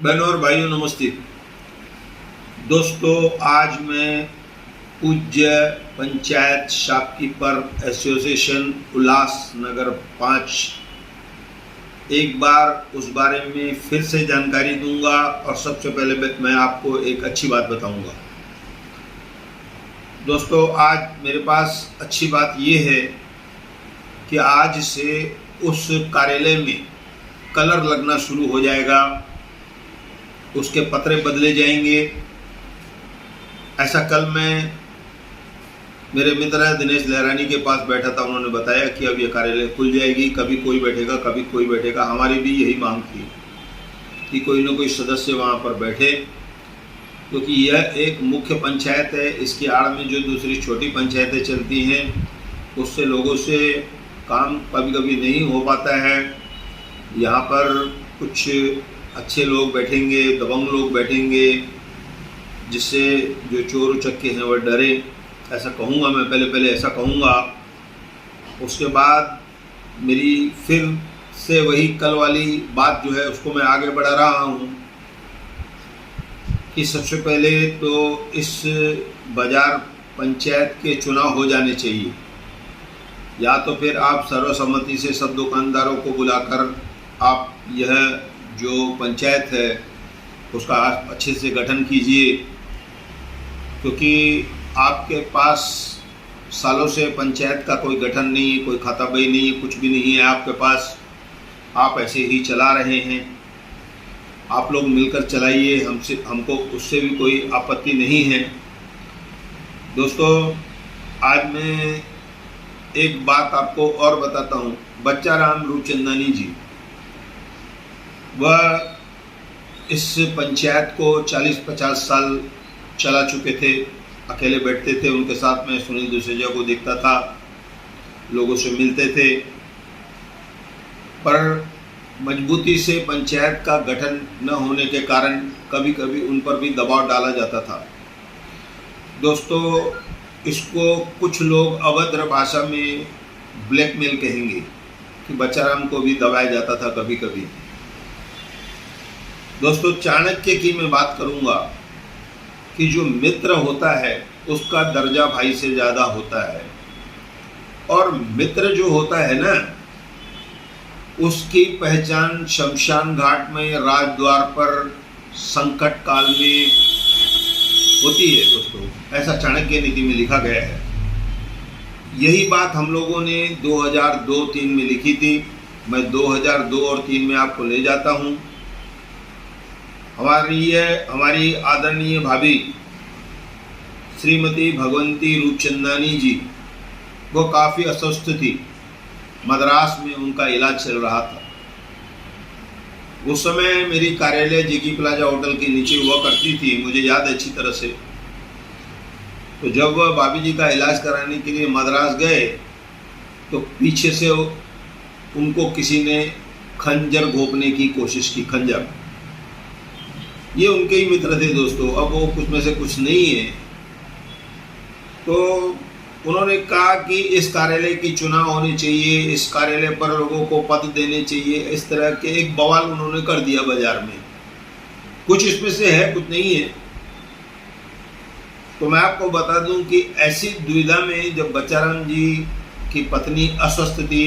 बहनों और भाइयों नमस्ते। दोस्तों, आज मैं पूज्य पंचायत शॉपकीपर एसोसिएशन उल्लासनगर 5 एक बार उस बारे में फिर से जानकारी दूंगा और सबसे पहले मैं आपको एक अच्छी बात बताऊंगा। दोस्तों, आज मेरे पास अच्छी बात ये है कि आज से उस कार्यालय में कलर लगना शुरू हो जाएगा, उसके पत्रे बदले जाएंगे। ऐसा कल मैं मेरे मित्र दिनेश लहरानी के पास बैठा था, उन्होंने बताया कि अब ये कार्यालय खुल जाएगी, कभी कोई बैठेगा कभी कोई बैठेगा। हमारी भी यही मांग थी कि कोई ना कोई सदस्य वहाँ पर बैठे, क्योंकि यह एक मुख्य पंचायत है। इसकी आड़ में जो दूसरी छोटी पंचायतें चलती हैं उससे लोगों से काम कभी कभी नहीं हो पाता है। यहाँ पर कुछ अच्छे लोग बैठेंगे, दबंग लोग बैठेंगे, जिससे जो चोर उचक्के हैं वह डरे। ऐसा कहूँगा मैं, पहले ऐसा कहूँगा। उसके बाद मेरी फिर से वही कल वाली बात जो है उसको मैं आगे बढ़ा रहा हूँ कि सबसे पहले तो इस बाजार पंचायत के चुनाव हो जाने चाहिए, या तो फिर आप सर्वसम्मति से सब दुकानदारों को बुलाकर आप यह जो पंचायत है उसका अच्छे से गठन कीजिए, क्योंकि आपके पास सालों से पंचायत का कोई गठन नहीं है, कोई खाता बही नहीं है, कुछ भी नहीं है आपके पास। आप ऐसे ही चला रहे हैं। आप लोग मिलकर चलाइए, हमको उससे भी कोई आपत्ति नहीं है। दोस्तों, आज मैं एक बात आपको और बताता हूँ। बच्चाराम रूपचंदानी जी, वह इस पंचायत को 40-50 साल चला चुके थे। अकेले बैठते थे, उनके साथ में सुनील दुसेजा को देखता था, लोगों से मिलते थे, पर मजबूती से पंचायत का गठन न होने के कारण कभी कभी उन पर भी दबाव डाला जाता था। दोस्तों, इसको कुछ लोग अभद्र भाषा में ब्लैकमेल कहेंगे कि बच्चाराम को भी दबाया जाता था कभी कभी। दोस्तों, चाणक्य की मैं बात करूंगा कि जो मित्र होता है उसका दर्जा भाई से ज़्यादा होता है, और मित्र जो होता है ना, उसकी पहचान शमशान घाट में, राजद्वार पर, संकट काल में होती है। दोस्तों, ऐसा चाणक्य नीति में लिखा गया है। यही बात हम लोगों ने 2002-3 में लिखी थी। मैं 2002 और 3 में आपको ले जाता हूँ। हमारी आदरणीय भाभी श्रीमती भगवंती रूपचंदानी जी, वो काफ़ी अस्वस्थ थी। मद्रास में उनका इलाज चल रहा था। उस समय मेरी कार्यालय जेकी प्लाजा होटल के नीचे हुआ करती थी, मुझे याद है अच्छी तरह से। तो जब वह भाभी जी का इलाज कराने के लिए मद्रास गए तो पीछे से उनको किसी ने खंजर घोंपने की कोशिश की। खंजर, ये उनके ही मित्र थे दोस्तों। अब वो कुछ में से कुछ नहीं है। तो उन्होंने कहा कि इस कार्यालय की चुनाव होनी चाहिए, इस कार्यालय पर लोगों को पद देने चाहिए। इस तरह के एक बवाल उन्होंने कर दिया बाजार में। कुछ इसमें से है, कुछ नहीं है। तो मैं आपको बता दूं कि ऐसी दुविधा में जब बच्चाराम जी की पत्नी अस्वस्थ थी,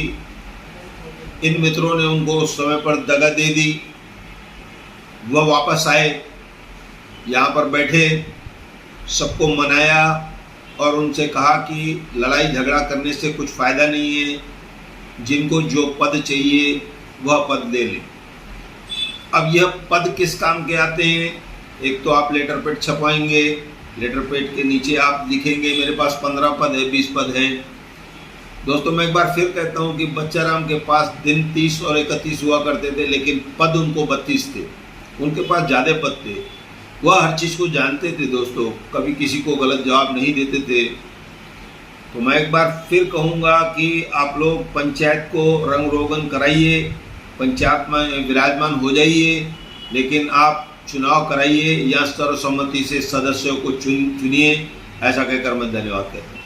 इन मित्रों ने उनको उस समय पर दगा दे दी। वह वापस आए, यहाँ पर बैठे, सबको मनाया और उनसे कहा कि लड़ाई झगड़ा करने से कुछ फ़ायदा नहीं है, जिनको जो पद चाहिए वह पद ले लें। अब यह पद किस काम के आते हैं? एक तो आप लेटर पैड छपवाएंगे, लेटर पैड के नीचे आप लिखेंगे मेरे पास 15 पद है, 20 पद हैं। दोस्तों, मैं एक बार फिर कहता हूँ कि बच्चाराम के पास दिन 30 और 31 हुआ करते थे, लेकिन पद उनको 32 थे। उनके पास ज़्यादा पद थे। वह हर चीज़ को जानते थे दोस्तों, कभी किसी को गलत जवाब नहीं देते थे। तो मैं एक बार फिर कहूँगा कि आप लोग पंचायत को रंग रोगन कराइए, पंचायत में विराजमान हो जाइए, लेकिन आप चुनाव कराइए या सर्वसम्मति से सदस्यों को चुनिए। ऐसा कहकर मैं धन्यवाद कहता हूँ।